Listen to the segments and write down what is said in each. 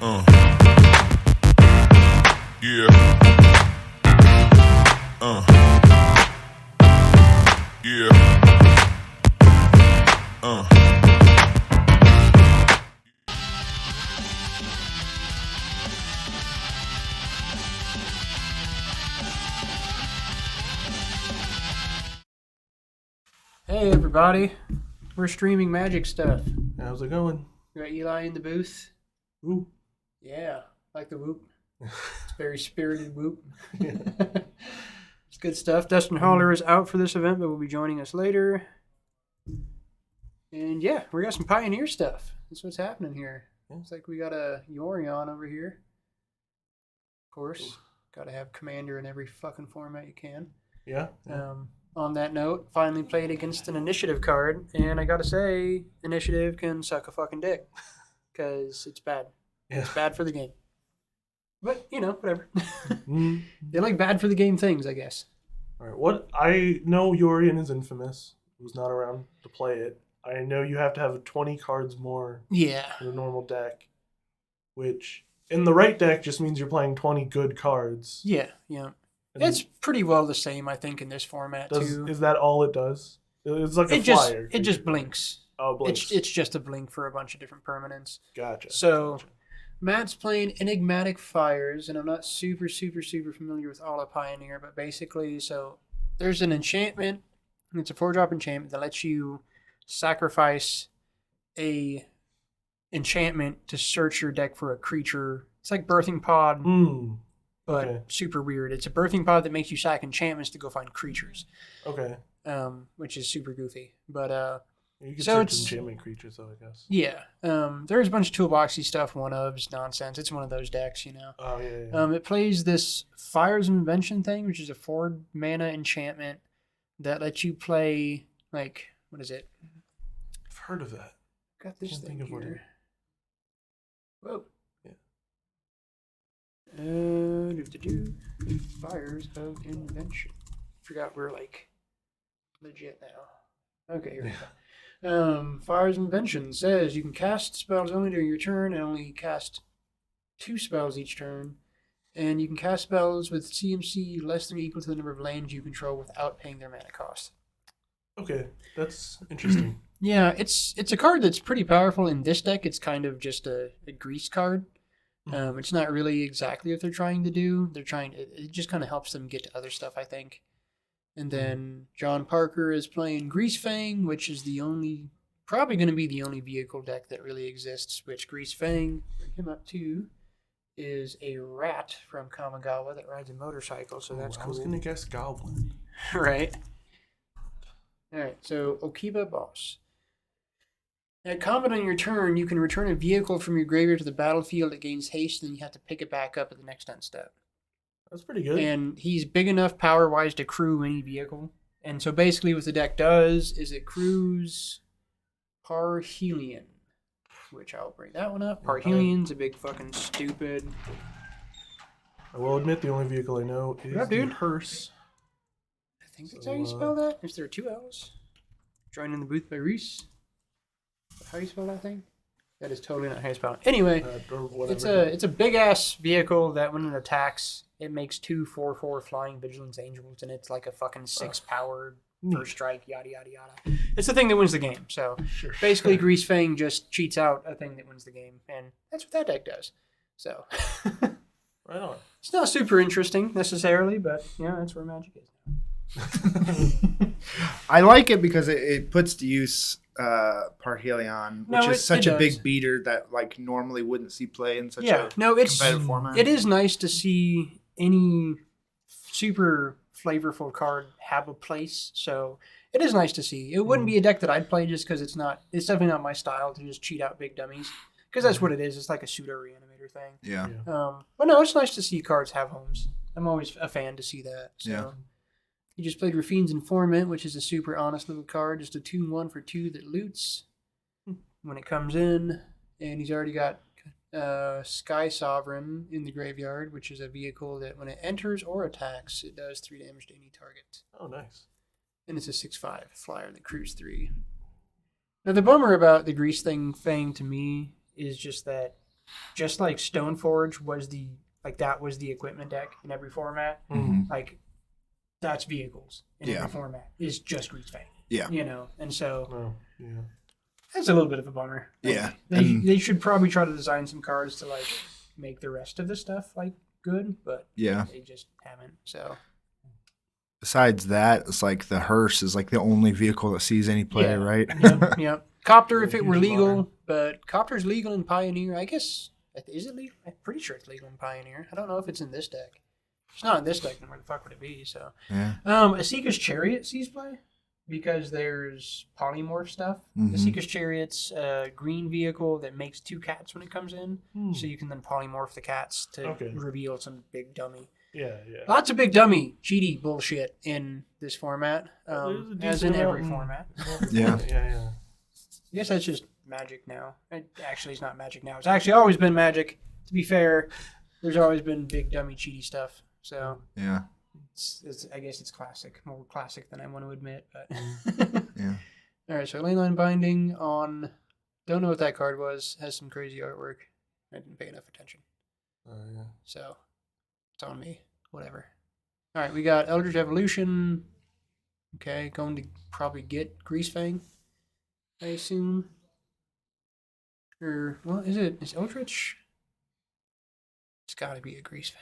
Uh, yeah. Yeah. Hey everybody, we're streaming magic stuff. How's it going? We got Eli in the booth. Ooh. Yeah, like the whoop. It's very spirited whoop. It's good stuff. Dustin Holler is out for this event, but will be joining us later. And yeah, we got some Pioneer stuff. That's what's happening here. Looks like we got a Yorion over here. Of course, got to have Commander in every fucking format you can. Yeah. On that note, finally played against an initiative card, and I gotta say, initiative can suck a fucking dick. Because it's bad. Yeah. It's bad for the game. But, you know, whatever. Mm. They like bad for the game things, I guess. All right. What I know, Yorion is infamous. Who's not around to play it. I know you have to have 20 cards more Yeah. in a normal deck, which in the right deck just means you're playing 20 good cards. Yeah. And It's pretty well the same, I think, in this format, too. Is that all it does? It's like a flyer. It just blinks. Oh, blinks. It's just a blink for a bunch of different permanents. Gotcha. So, Matt's playing Enigmatic Fires, and I'm not super familiar with all of Pioneer, but basically, so there's an enchantment. It's a 4-drop enchantment that lets you sacrifice a enchantment to search your deck for a creature. It's like Birthing Pod, but super weird. It's a Birthing Pod that makes you sack enchantments to go find creatures. Okay. Which is super goofy. But you can so search it's enchantment creatures, though, I guess. yeah. There's a bunch of toolboxy stuff. One-ofs, nonsense. It's one of those decks, you know. Oh yeah. It plays this Fire's Invention thing, which is a 4-mana enchantment that lets you play like what is it? I've heard of that. Got this Can't thing think of what here. it- Whoa. Fires of Invention. Forgot we're like legit now. Okay, here we go. Fires of Invention says you can cast spells only during your turn and only cast 2 spells each turn. And you can cast spells with CMC less than or equal to the number of lands you control without paying their mana cost. Okay, that's interesting. Yeah, it's a card that's pretty powerful. In this deck, it's kind of just a grease card. It's not really exactly what they're trying to do. It just kind of helps them get to other stuff, I think. And then John Parker is playing Greasefang, which is probably going to be the only vehicle deck that really exists, which Greasefang, bring him up to, is a rat from Kamigawa that rides a motorcycle, so that's cool. I was going to guess Goblin. Right. Alright, so Okiba Boss. At combat on your turn, you can return a vehicle from your graveyard to the battlefield. It gains haste, and then you have to pick it back up at the next end step. That's pretty good. And he's big enough power-wise to crew any vehicle. And so basically what the deck does is it crews Parhelion, which I'll bring that one up. Parhelion's a big fucking stupid... I will admit the only vehicle I know is the hearse. I think that's how you spell that. Is there 2 L's? Joined in the booth by Reese. How do you spell that thing? That is totally not how you spell it. Anyway, it's a big ass vehicle that when it attacks, it makes 2 4/4 flying vigilance angels, and it's like a fucking 6 power first strike, yada yada yada. It's the thing that wins the game. So basically, Greasefang just cheats out a thing that wins the game, and that's what that deck does. So right on. It's not super interesting necessarily, but yeah, that's where Magic is. I like it because it puts to use Parhelion, which is such a big beater that like normally wouldn't see play in such a competitive format. It is nice to see any super flavorful card have a place. So it is nice to see. It wouldn't be a deck that I'd play just because it's definitely not my style to just cheat out big dummies. Because that's what it is. It's like a pseudo reanimator thing. Yeah. But no, it's nice to see cards have homes. I'm always a fan to see that. So. Yeah. He just played Rafine's Informant, which is a super honest little card. Just a 2/1 for 2 that loots when it comes in. And he's already got Sky Sovereign in the graveyard, which is a vehicle that when it enters or attacks, it does 3 damage to any target. Oh, nice. And it's a 6/5 flyer that crews 3. Now, the bummer about the Greasefang to me is just that just like Stoneforge was that was the equipment deck in every format. Mm-hmm. Like that's vehicles in every format is just Greasefang. Yeah. And so yeah. that's a little bit of a bummer. Yeah. They should probably try to design some cards to like make the rest of the stuff like good, but they just haven't. So besides that, it's like the hearse is like the only vehicle that sees any play, right? Yep. Copter, if it were legal, but Copter's legal in Pioneer. I guess, is it legal? I'm pretty sure it's legal in Pioneer. I don't know if it's in this deck. If it's not in this deck, then where the fuck would it be? So, Asika's Chariot sees play because there's polymorph stuff. Mm-hmm. Asika's Chariot's a green vehicle that makes 2 cats when it comes in, so you can then polymorph the cats to reveal some big dummy. Yeah. Lots of big dummy cheaty bullshit in this format, as in every format. Yeah. I guess that's just Magic now. Actually, it's not Magic now. It's actually always been Magic. To be fair, there's always been big dummy cheaty stuff. So yeah, I guess it's classic, more classic than I want to admit. But yeah. All right, so Leyline Binding on. Don't know what that card was. Has some crazy artwork. I didn't pay enough attention. Yeah. So it's on me. Whatever. All right, we got Eldritch Evolution. Okay, going to probably get Greasefang, I assume. Or, well, is Eldritch? It's got to be a Greasefang.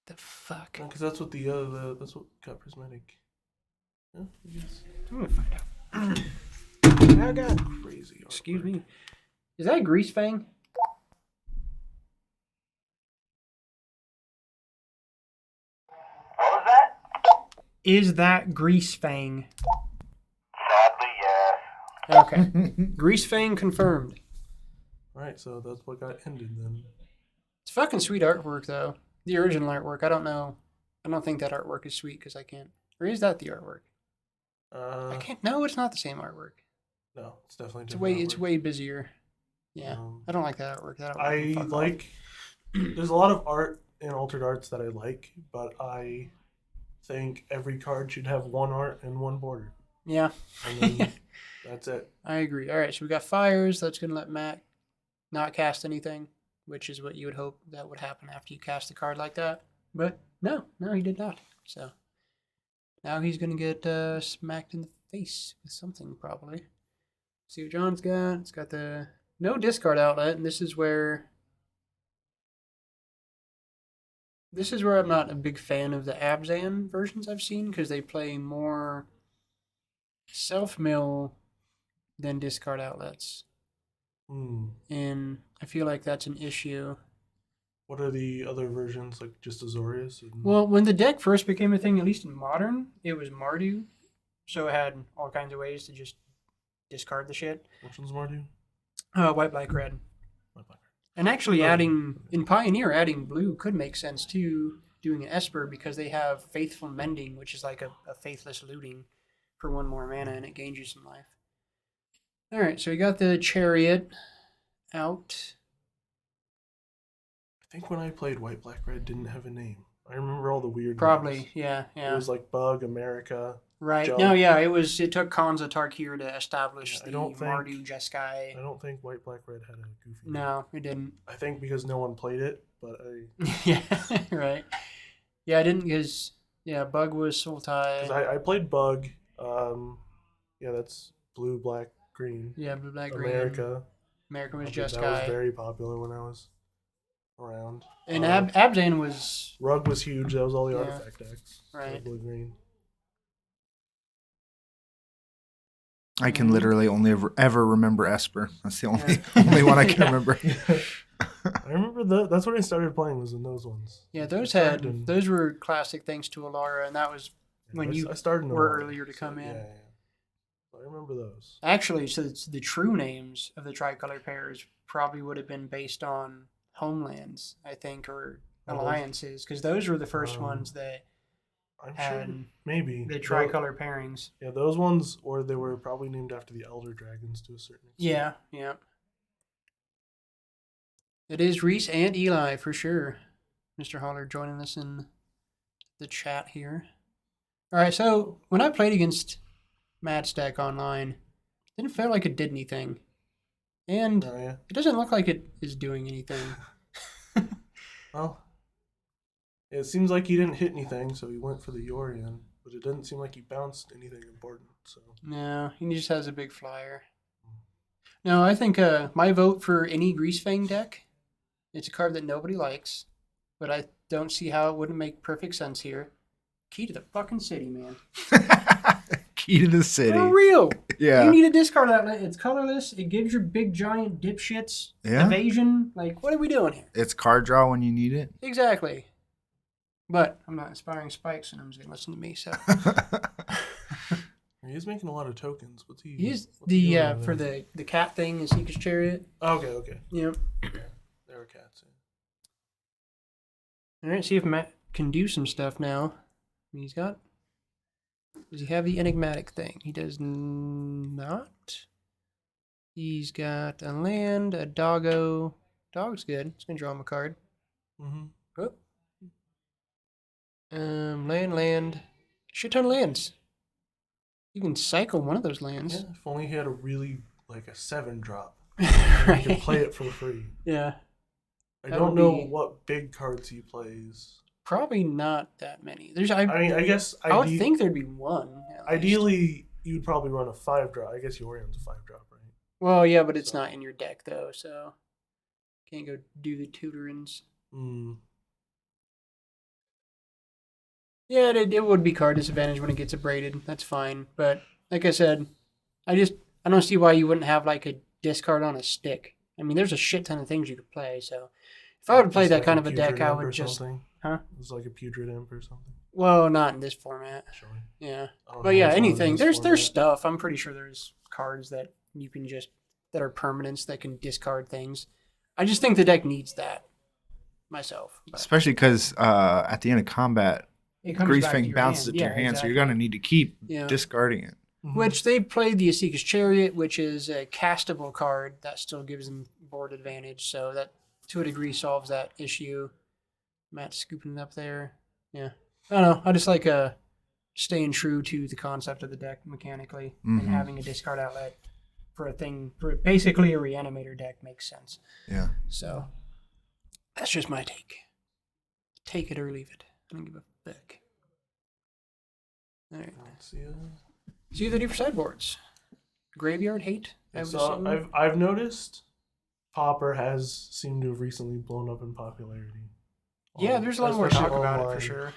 The fuck? Because that's what that's what got Prismatic. Yeah, I guess. I'm gonna find out. I got crazy. Excuse me. Is that Greasefang? What was that? Is that Greasefang? Sadly, yes. Okay. Greasefang confirmed. Right, so that's what got ended then. It's fucking sweet artwork, though. The original artwork. I don't know. I don't think that artwork is sweet because I can't. Or is that the artwork? I can't. No, it's not the same artwork. No, it's definitely different. It's way busier. Yeah, I don't like that artwork. That artwork I like. There's a lot of art in Altered Arts that I like, but I think every card should have one art and one border. Yeah. And then that's it. I agree. All right, so we got Fires. That's going to let Matt not cast anything, which is what you would hope that would happen after you cast a card like that. But no, he did not. So now he's going to get smacked in the face with something, probably. See what John's got. It's got the no discard outlet, and this is where I'm not a big fan of the Abzan versions I've seen, because they play more self-mill than discard outlets. And I feel like that's an issue. What are the other versions, like just Azorius? Well, when the deck first became a thing, at least in Modern, it was Mardu. So it had all kinds of ways to just discard the shit. Which one's Mardu? White, black, red. And actually in Pioneer, adding blue could make sense too, doing an Esper, because they have Faithful Mending, which is like a faithless looting for 1 more mana, and it gains you some life. All right, so we got the Chariot out. I think when I played White, Black, Red, didn't have a name. I remember all the weird Probably, names. yeah. It was like Bug, America. Right. Jump. No, yeah, it took Khanza Tarkir to establish the Mardu Jeskai. I don't think White, Black, Red had a goofy name. No, it didn't. I think because no one played it, but I... Yeah, right. Yeah, I didn't, because, Bug was Sultai. I played Bug. That's blue, black, green. Yeah, blue, black, green. America was Jeskai. That was very popular when I was around. And Abzan was... Rug was huge. That was all the artifact decks. Right. Blue, green. I can literally only ever remember Esper. That's the only one I can remember. I remember that's when I started playing, was in those ones. Yeah, those were classic thanks to Alara, and that was when you were earlier to come in. Yeah. I remember those. Actually, so the true names of the tricolor pairs probably would have been based on homelands, I think, or alliances, because those were the first ones that had maybe the tricolor pairings. Yeah, those ones, or they were probably named after the Elder Dragons to a certain extent. Yeah. It is Reese and Eli for sure. Mr. Holler joining us in the chat here. All right, so when I played against Mad Stack online, it didn't feel like it did anything. And Oh, yeah. it doesn't look like it is doing anything. Well, it seems like he didn't hit anything, so he went for the Yorion. But it didn't seem like he bounced anything important. So No, he just has a big flyer. No, I think my vote for any Greasefang deck, it's a card that nobody likes, but I don't see how it wouldn't make perfect sense here. Key to the fucking city, man. Key to the city. For real. Yeah. You need a discard outlet. It's colorless. It gives your big giant dipshits evasion. Like, what are we doing here? It's card draw when you need it. Exactly. But I'm not inspiring Spikes, and I'm just going to listen to me, so. He's making a lot of tokens. What's he? He's what's he the, doing for there? the cat thing, is Seeker's Chariot. Okay. Yep. There are cats. All right, see if Matt can do some stuff now. He's got. Does he have the enigmatic thing? He does not. He's got a land, a doggo. Dog's good. It's gonna draw him a card. Mm-hmm. Oh. Land. Shit ton of lands. You can cycle one of those lands. Yeah, if only he had a really like a 7-drop. Right. You can play it for free. Yeah. I That don't would know be- what big cards he plays. Probably not that many. I mean, I guess I would think there'd be one. at least. ideally you'd probably run a 5-drop. I guess Yorion's a 5-drop, right? Well, yeah, but it's not in your deck though, so can't go do the tutorings. Mm. Yeah, it would be card disadvantage when it gets abraded. That's fine, but like I said, I don't see why you wouldn't have like a discard on a stick. I mean, there's a shit ton of things you could play. So if I would play Just that like kind of a Putrid deck, I Imp would or just something. huh? It's like a Putrid Imp or something. Well, not in this format. Sure. Yeah, I don't but know yeah, what's on in anything. this There's format. stuff. I'm pretty sure there's cards that you can just that are permanents that can discard things. I just think the deck needs that myself. But Especially because at the end of combat, it comes back to Greasefang your bounces hand. it to your Yeah, hand, so exactly. you're going to need to keep Yeah. discarding it. Mhm. Which they've played the Asika's Chariot, which is a castable card that still gives them board advantage. So that, to a degree, solves that issue. Matt's scooping it up there. Yeah. I don't know. I just like staying true to the concept of the deck mechanically and Mhm. having a discard outlet for a thing, for basically a reanimator deck makes sense. Yeah. So that's just my take. Take it or leave it. I don't give a fuck. All right. Let's see. See what they do for sideboards. Graveyard hate, I would So assume. I've noticed Pauper has seemed to have recently blown up in popularity. Yeah, there's a lot more Especially talk about it for online. sure.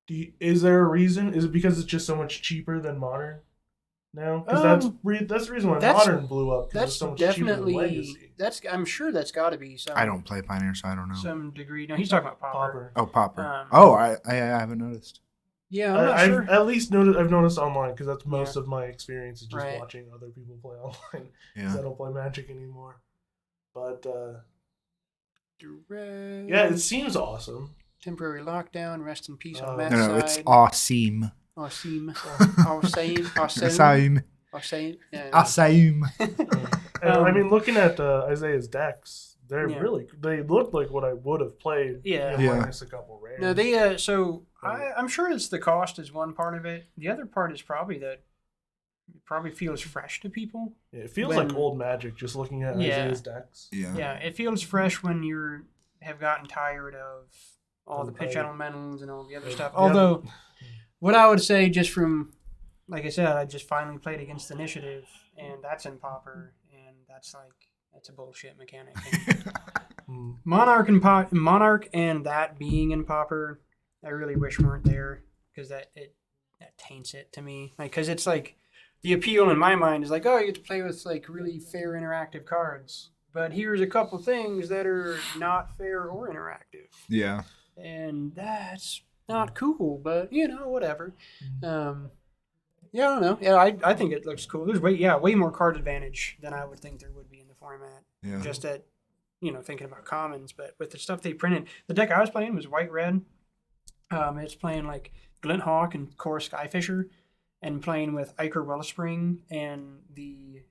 Is there a reason? Is it because it's just so much cheaper than Modern now? Because that's the reason why that's- Modern blew up. 'Cause That's it's so much cheaper than definitely Legacy. I'm sure that's got to be some. I don't play Pioneer, so I don't know. Some degree. No, he's talking about Pauper. Pauper. Oh, Popper. Um, I haven't noticed. Yeah, I'm not I've sure. at least noticed. I've noticed online because that's most Yeah. of my experience is just Right. watching other people play online. 'Cause Yeah. I don't play Magic anymore. But Direct. yeah, it seems awesome. Temporary lockdown. Rest in peace on No, Matt's No, side. no, it's awesome. Awesome. Awesome. Awesome. Awesome. Yeah. Awesome. And I mean, looking at Isaiah's decks, they're Yeah. they look like what I would have played. Yeah. Yeah. Minus a couple rares. No, they. So I'm sure it's the cost is one part of it. The other part is probably that it probably feels fresh to people. Yeah, it feels when- like old Magic just looking at Yeah. Isaiah's decks. Yeah. Yeah, it feels fresh when you have gotten tired of all the pitch Right. elementals and all the other Yeah. stuff. Yeah. Although, what I would say, just from, like I said, I just finally played against Initiative, and that's in Pauper, and that's a bullshit mechanic. And Hmm. Monarch and that being in Pauper, I really wish weren't there because that taints it to me. Because it's like the appeal in my mind is like, oh, you get to play with like really fair interactive cards, but here's a couple things that are not fair or interactive, Yeah. and that's not cool. But whatever. Yeah, I don't know. Yeah, I think it looks cool. There's way more card advantage than I would think there would be in the format. Yeah. Just at thinking about commons, but with the stuff they printed, the deck I was playing was white red. It's playing like Glint Hawk and Core Skyfisher, and playing with Iker Wellspring and the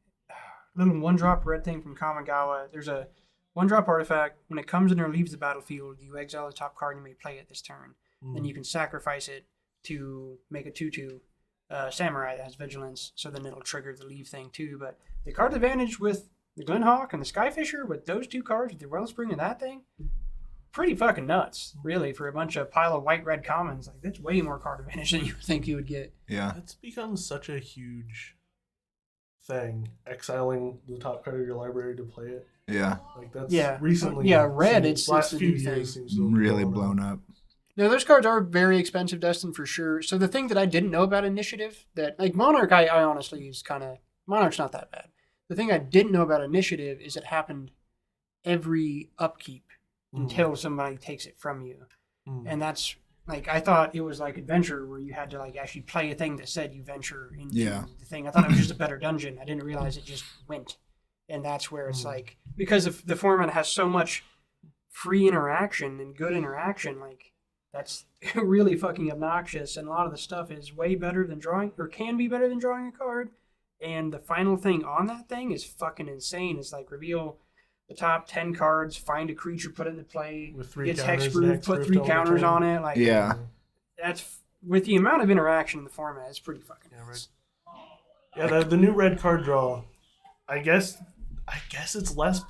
little 1-drop red thing from Kamigawa. There's a 1-drop artifact. When it comes in or leaves the battlefield, you exile the top card and you may play it this turn. Then you can sacrifice it to make a 2/2 samurai that has vigilance, so then it'll trigger the leave thing too. But the card advantage with the Glenhawk and the Skyfisher, with those 2 cards, with the Wellspring and that thing, pretty fucking nuts, really, for a bunch of pile of white-red commons. Like, that's way more card advantage than you would think you would get. Yeah. It's become such a huge thing, exiling the top card of your library to play it. Yeah. Like, that's red, recently. Last the few new years thing. seems to have Really blown up. No, those cards are very expensive, Dustin, for sure. So the thing that I didn't know about Initiative, that, like, Monarch, I honestly use kind of, Monarch's not that bad. The thing I didn't know about Initiative is it happened every upkeep until somebody takes it from you. And that's, like, I thought it was like Adventure, where you had to, like, actually play a thing that said you venture into the thing. I thought it was just a better dungeon. I didn't realize it just went. And that's where it's like, because of the format has so much free interaction and good interaction, like, that's really fucking obnoxious. And a lot of the stuff is way better than drawing, or can be better than drawing a card. And the final thing on that thing is fucking insane. It's like, reveal the top 10 cards, find a creature, put it into play, With 3 gets counters, hexproof, put 3 counters on it. Like, that's, with the amount of interaction in the format, it's pretty fucking nice. Yeah, the new red card draw, I guess it's less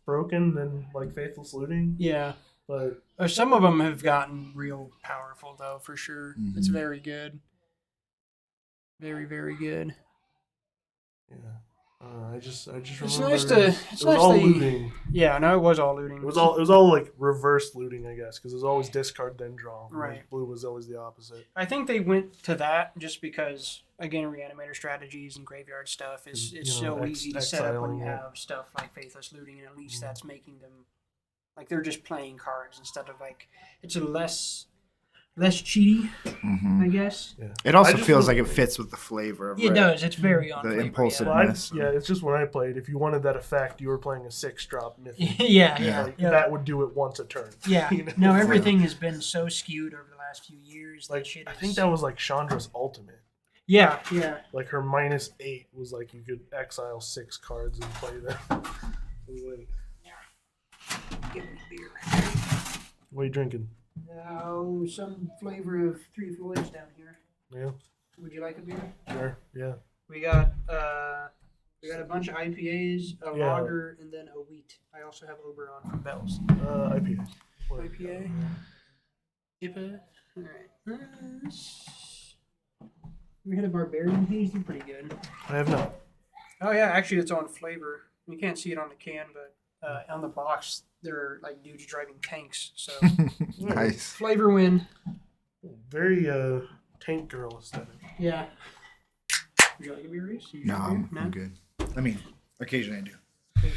broken than, like, Faithless Looting. Yeah. But some of them have gotten real powerful, though, for sure. It's very good. Very, very good. Yeah. I just remember it's nice to. It was all looting. Yeah, no, it was all looting. It was all like reverse looting, I guess, because it was always discard then draw. Right. Blue was always the opposite. I think they went to that just because, again, reanimator strategies and graveyard stuff is so easy to set up when you have stuff like Faithless Looting, and at least that's making them, like, they're just playing cards instead of, like, it's a less cheaty, I guess. Yeah. It also feels like it fits with the flavor of it does. It's very on the flavor, impulsiveness. Yeah, it's just when I played, if you wanted that effect, you were playing a 6-drop mythic. That would do it once a turn. Yeah. You know? No, everything has been so skewed over the last few years. Like, I think that was like Chandra's ultimate. Yeah. Like, her -8 was like you could exile 6 cards and play them. Give me beer. What are you drinking? Some flavor of Three Floyds down here. Yeah. Would you like a beer? Sure. Yeah. We got a bunch of IPAs, a lager, and then a wheat. I also have Oberon from Bell's. IPA. IPA. IPA. All right. We had a Barbarian Haze. They're pretty good. I have not. Oh yeah, actually, it's on flavor. You can't see it on the can, but on the box, they're like dudes driving tanks. So nice. Flavor win. Very tank girl aesthetic. Yeah. Would you like a beer, Reese? No, I'm good. I mean, occasionally I do.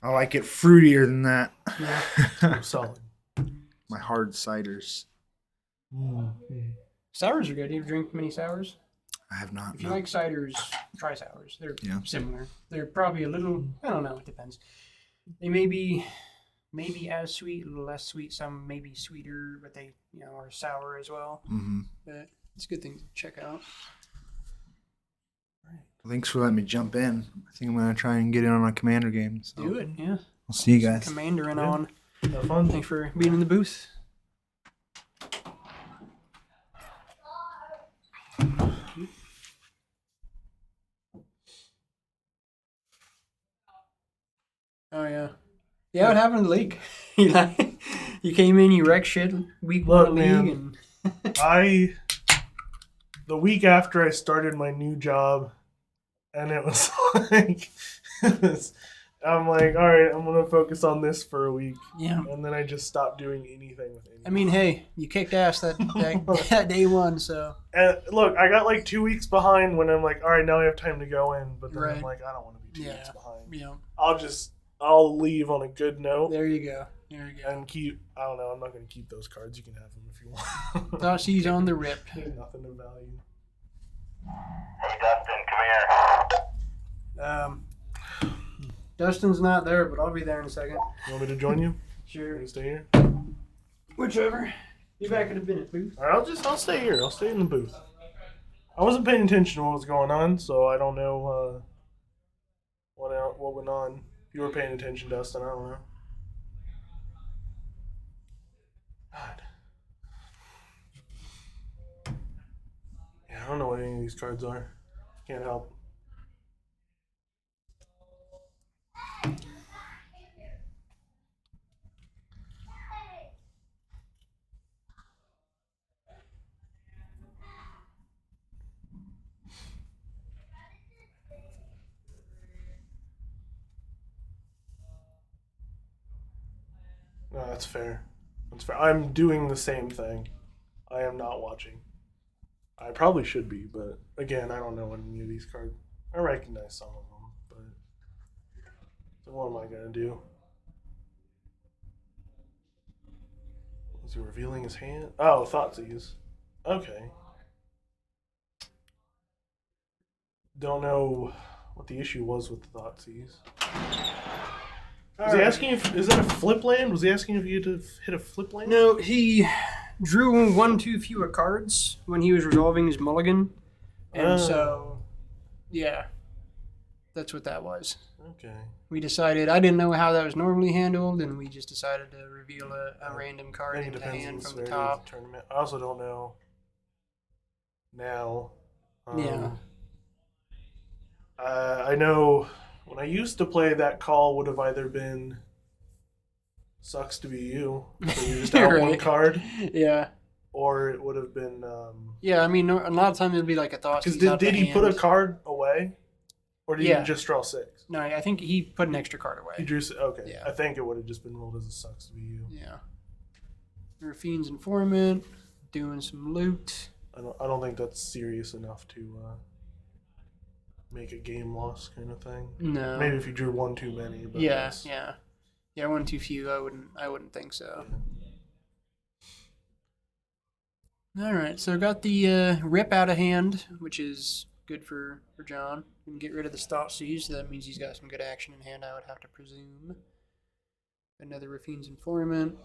I like it fruitier than that. Yeah. Solid. My hard ciders. Sours are good. Do you drink many sours? I have not. If you like ciders, try sours. They're similar. They're probably a little, I don't know, it depends. They may be maybe as sweet, a little less sweet. Some may be sweeter, but they, are sour as well. But it's a good thing to check out. Thanks for letting me jump in. I think I'm going to try and get in on a Commander game. So. Do it, yeah. I'll see you guys. Commander and on. Have fun. Thanks for being in the booth. Oh, yeah. Yeah, what happened to the league? You came in, you wrecked shit week one of the league. And the week after I started my new job, and it was like, I'm like, all right, I'm going to focus on this for a week. Yeah. And then I just stopped doing anything with it. I mean, hey, you kicked ass that day one, so. And look, I got like 2 weeks behind when I'm like, all right, now I have time to go in. But then I'm like, I don't want to be 2 weeks behind. Yeah. I'll leave on a good note. There you go. And I don't know, I'm not going to keep those cards. You can have them if you want. Dossie's on the rip. There's nothing of value. Hey, Dustin, come here. Dustin's not there, but I'll be there in a second. You want me to join you? Sure. Can you stay here? Whichever. Be back in a minute, booth. All right, I'll stay here. I'll stay in the booth. I wasn't paying attention to what was going on, so I don't know what went on. If you were paying attention, Dustin, I don't know. God. Yeah, I don't know what any of these cards are. Can't help. No, that's fair. That's fair. I'm doing the same thing. I am not watching. I probably should be, but again, I don't know any of these cards. I recognize some of them, but so what am I gonna do? Is he revealing his hand? Oh, Thoughtseize. Okay. Don't know what the issue was with the Thoughtseize. Was he asking if is that a flip land? Was he asking if you had to hit a flip land? No, he drew 1 too fewer cards when he was resolving his mulligan, and so yeah, that's what that was. Okay. We decided I didn't know how that was normally handled, and we just decided to reveal a random card I think it into depends on hand the from the severity of top. the tournament. I also don't know now. Yeah. I know when I used to play, that call would have either been "sucks to be you," so you just out one Right. card, Yeah. or it would have been. Yeah, I mean, a lot of time it'll be like a thought. Because did he put a card away, or did he just draw 6? No, I think he put an extra card away. He drew. Okay. Yeah. I think it would have just been rolled as a "sucks to be you." Yeah. Raffine's informant, doing some loot. I don't think that's serious enough to make a game loss kind of thing. No. Maybe if you drew 1 too many. But Yeah. 1 too few. I wouldn't think so. Yeah. All right, so I got the rip out of hand, which is good for John. We can get rid of the Thoughtseize, so that means he's got some good action in hand, I would have to presume. Another Raffine's informant,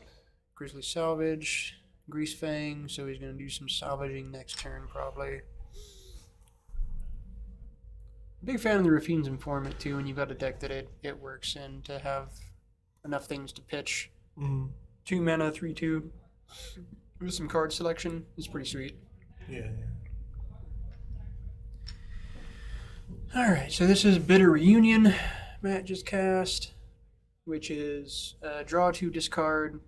Grizzly Salvage, Greasefang, so he's going to do some salvaging next turn probably. Big fan of the Raffine's informant too, when you've got a deck that it works in, to have enough things to pitch. 2 mana, 3/2. With some card selection is pretty sweet. Yeah. Alright, so this is Bitter Reunion, Matt just cast, which is draw 2, discard.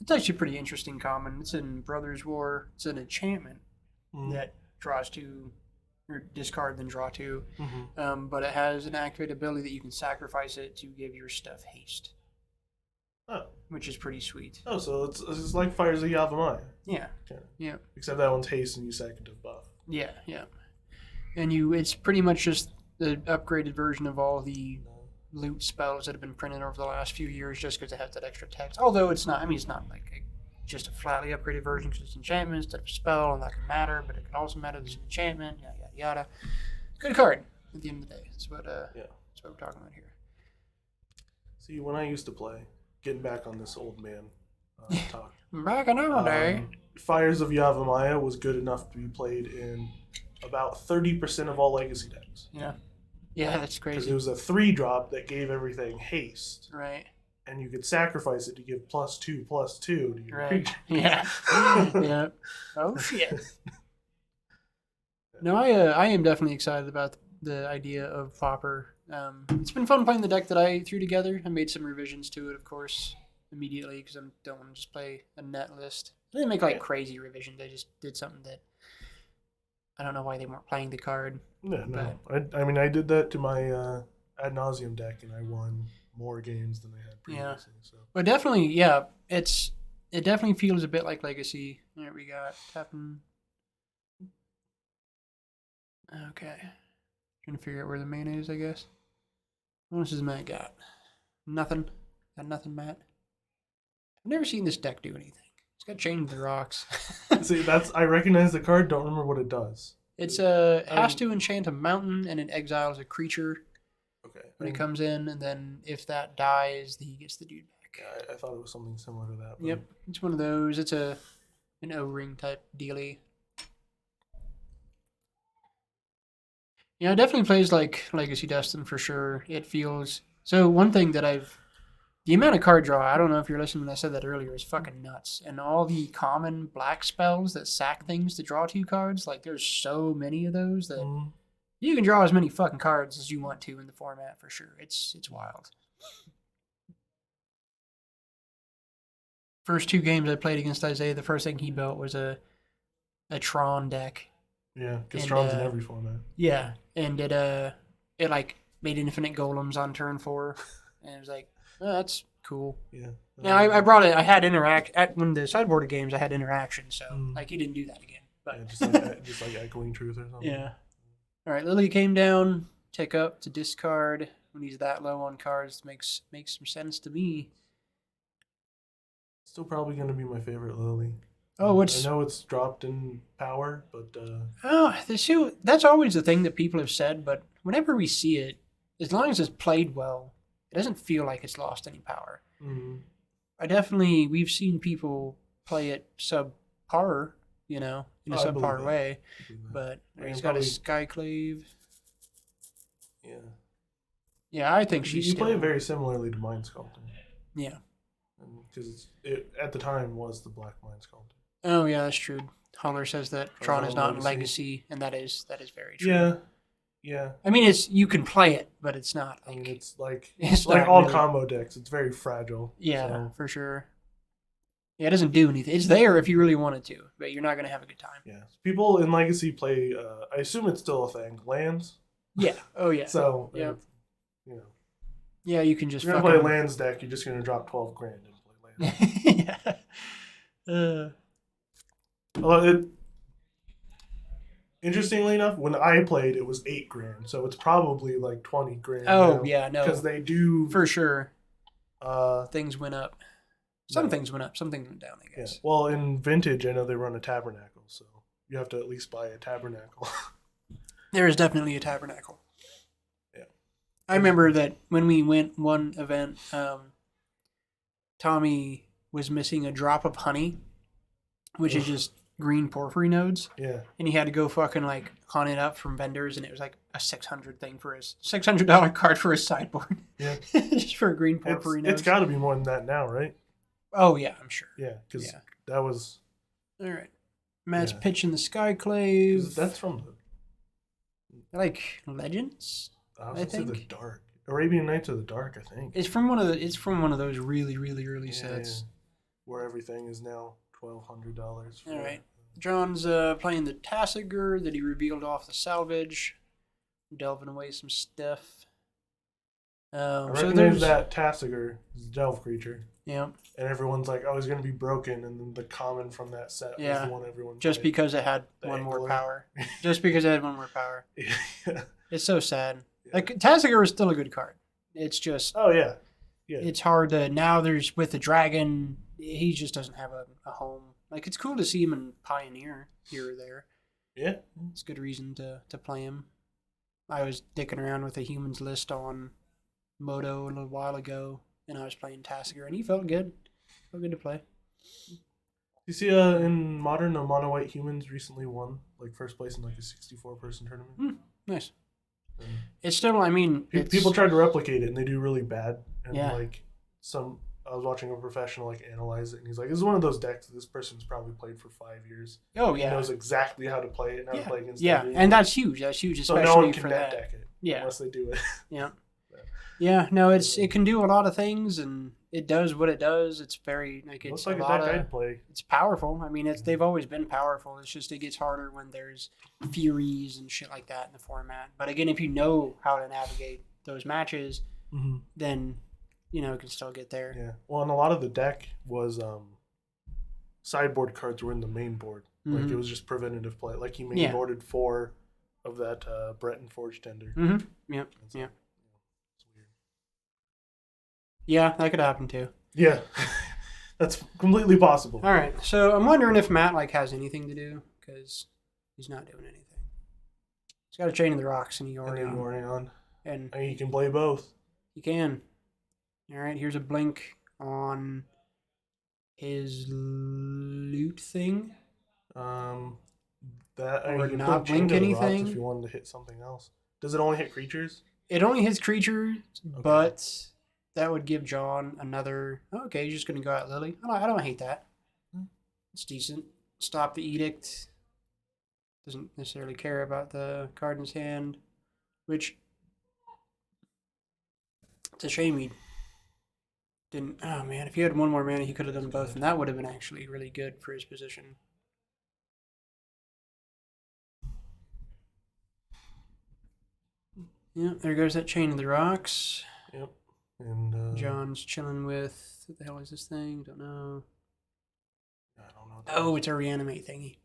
It's actually pretty interesting common. It's in Brothers War. It's an enchantment that draws 2, or discard then draw 2. But it has an activated ability that you can sacrifice it to give your stuff haste. Oh. Which is pretty sweet. Oh, so it's like Fires of Yavimaya. Yeah. Okay. Yeah. Except that one's haste and you second to buff. Yeah, yeah. And it's pretty much just the upgraded version of all the loot spells that have been printed over the last few years, just because it has that extra text. Although it's not, it's not like just a flatly upgraded version, because it's enchantment instead of a spell, and that can matter, but it can also matter as an enchantment, yada, yada, yada. Good card at the end of the day. That's what we're talking about here. See, when I used to play, getting back on this old man talk. Back in our day. Fires of Yavimaya was good enough to be played in about 30% of all legacy decks. Yeah. Yeah, that's Because crazy. it was a 3-drop that gave everything haste. Right. And you could sacrifice it to give +2/+2 to your Right. creature. Yeah. Yeah. Oh, shit. No, I am definitely excited about the idea of Pauper. It's been fun playing the deck that I threw together. I made some revisions to it, of course, immediately, because I don't want to just play a net list. I didn't make crazy revisions. I just did something that I don't know why they weren't playing the card. No. I did that to my Ad Nauseam deck, and I won more games than I had previously. Yeah. So. But definitely, yeah, it definitely feels a bit like Legacy. There we got tapping. Okay. Trying to figure out where the main is, I guess. What else has Matt got? Nothing. Got nothing, Matt. I've never seen this deck do anything. It's got Chain of the Rocks. See, I recognize the card, don't remember what it does. It's has to enchant a mountain, and it exiles a creature Okay. when it comes in, and then if that dies, he gets the dude back. Yeah, I thought it was something similar to that. But Yep, it's one of those. It's an O-ring type dealie. Yeah, it definitely plays like Legacy Destin for sure. It feels so. One thing that the amount of card draw, I don't know if you're listening when I said that earlier, is fucking nuts. And all the common black spells that sack things to draw 2 cards, like there's so many of those that you can draw as many fucking cards as you want to in the format for sure. It's wild. First 2 games I played against Isaiah, the first thing he built was a Tron deck. Yeah, because And, Tron's in every format. Yeah, and it like made infinite golems on turn 4, and it was like, oh, that's cool. Yeah. Now I brought it. I had when the sideboard games. I had interaction, so like he didn't do that again. But yeah, just like echoing truth or something. Yeah. All right, Lily came down. Take up to discard when he's that low on cards makes some sense to me. Still probably going to be my favorite Lily. Oh, I know it's dropped in power, but that's always the thing that people have said. But whenever we see it, as long as it's played well, it doesn't feel like it's lost any power. Mm-hmm. We've seen people play it subpar, in a subpar way. But he's got his Skyclave. Yeah. Yeah, I think she's. You play it very similarly to Mind Sculpting. Yeah. Because it at the time was the Black Mind Sculpting. Oh yeah, that's true. Holler says that Tron is not in Legacy, and that is very true. Yeah. I mean, you can play it, but it's not. It's like all really combo decks. It's very fragile. Yeah, so. for sure. Yeah, it doesn't do anything. It's there if you really wanted to, but you're not going to have a good time. Yeah. People in Legacy play, I assume it's still a thing, lands. Yeah. Oh, yeah. So, yeah. Yeah, you can just you're going to play a lands deck, you're just going to drop 12 grand and play lands. Yeah. Well, interestingly enough, when I played, it was 8 grand, so it's probably like 20 grand. Oh, yeah, no. Because they do. For sure. Things went up. Some things went up, some things went down, I guess. Yeah. Well, in Vintage, I know they run a Tabernacle, so you have to at least buy a Tabernacle. There is definitely a Tabernacle. Yeah. I remember that when we went one event, Tommy was missing a drop of honey, which is just green porphyry nodes. Yeah. And he had to go fucking hunt it up from vendors, and it was like a $600 card for his sideboard. Yeah. Just for a green porphyry nodes. It's got to be more than that now, right? Oh yeah, I'm sure. Yeah, because that was. All right. Matt's pitching the Skyclave. That's from the Legends. I think the Dark Arabian Nights of the Dark. I think it's from one of those really really early sets where everything is now $1,200. All right. John's playing the Tassiger that he revealed off the salvage, delving away some stuff. I recognize that Tassiger is a Delve creature. Yeah. And everyone's like, oh, he's going to be broken. And then the common from that set was the one everyone just played. Because it had one more power. Just because it had one more power. Yeah. It's so sad. Yeah. Tassiger is still a good card. It's just... Oh, yeah. Yeah. It's hard to... Now there's... With the dragon, he just doesn't have a home. It's cool to see him in Pioneer here or there. Yeah. It's a good reason to play him. I was dicking around with a humans list on Moto a little while ago. And I was playing Tassiger, and he felt good. Felt good to play. You see, in Modern, the Mono White Humans recently won, first place in a 64-person tournament. Nice. And it's still, people tried to replicate it, and they do really bad. And yeah. I was watching a professional analyze it, and he's like, "This is one of those decks that this person's probably played for 5 years. Oh yeah, he knows exactly how to play it and how to play against. Yeah, and that's huge. That's huge, especially so no one can for net that. Deck it, unless they do it. Yeah. Yeah, no, it can do a lot of things, and it does what it does. It's very looks like a deck I'd play. It's powerful. They've always been powerful. It's just it gets harder when there's furies and shit like that in the format. But again, if you know how to navigate those matches, then it can still get there. Yeah. Well, and a lot of the deck was sideboard cards were in the main board. It was just preventative play. He main boarded 4 of that Breton Forge Tender. Yep. Yeah. Yeah, that could happen too. Yeah, that's completely possible. All right, so I'm wondering if Matt has anything to do because he's not doing anything. He's got a Chain of the Rocks and Orion. And he can play both. He can. All right, here's a blink on his loot thing. That or not blink anything if you wanted to hit something else. Does it only hit creatures? It only hits creatures, but that would give John another. Okay, he's just gonna go at Lily. I don't hate that. It's decent. Stop the Edict. Doesn't necessarily care about the card in his hand, which it's a shame he didn't. Oh man, if he had one more mana, he could have done both, and that would have been actually really good for his position. Yeah, there goes that Chain of the Rocks. Yep. And John's chilling with. What the hell is this thing? Don't know. I don't know. Oh, it's a reanimate thingy.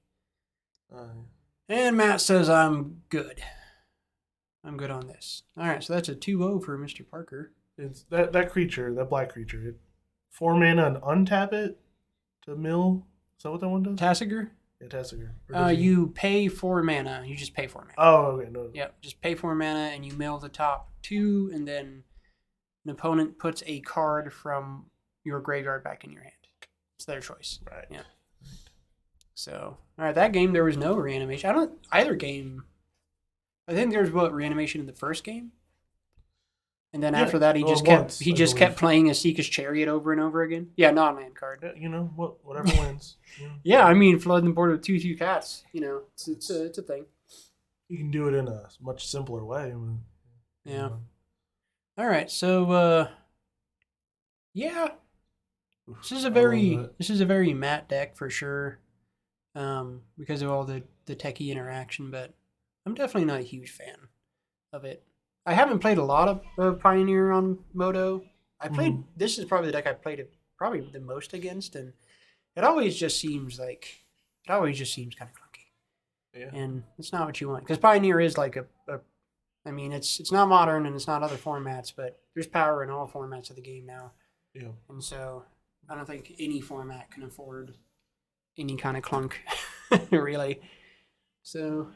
And Matt says I'm good. I'm good on this. All right, so that's a 2-0 for Mr. Parker. It's that creature, that black creature. 4 mana and untap it to mill. Is that what that one does? Tassiger? Yeah, Tassiger. You pay 4 mana. You just pay 4 mana. Oh, okay. No. Yep, just pay 4 mana and you mill the top 2, and then an opponent puts a card from your graveyard back in your hand. It's their choice. Right. Yeah. So, all right, that game there was no reanimation. Either game. I think there was reanimation in the first game, and then after that he just kept playing a Seeker's Chariot over and over again. Yeah, non-land card. Yeah, whatever wins. Yeah, I mean flooding the board with 2/2 cats. It's a thing. You can do it in a much simpler way. Yeah. All right, so yeah, this is a very Matt deck for sure, because of all the techie interaction, but I'm definitely not a huge fan of it. I haven't played a lot of Pioneer on Moto. This is probably the deck I played it probably the most against, and it always just seems kind of clunky. Yeah. And it's not what you want, because Pioneer is like I mean, it's not modern and it's not other formats, but there's power in all formats of the game now. Yeah. And so I don't think any format can afford any kind of clunk, really. So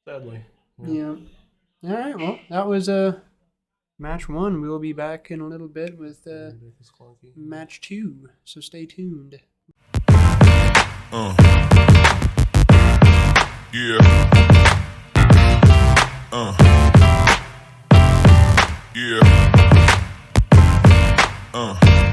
sadly. Yeah. All right. Well, that was match 1. We will be back in a little bit with match 2. So stay tuned. Yeah. Yeah.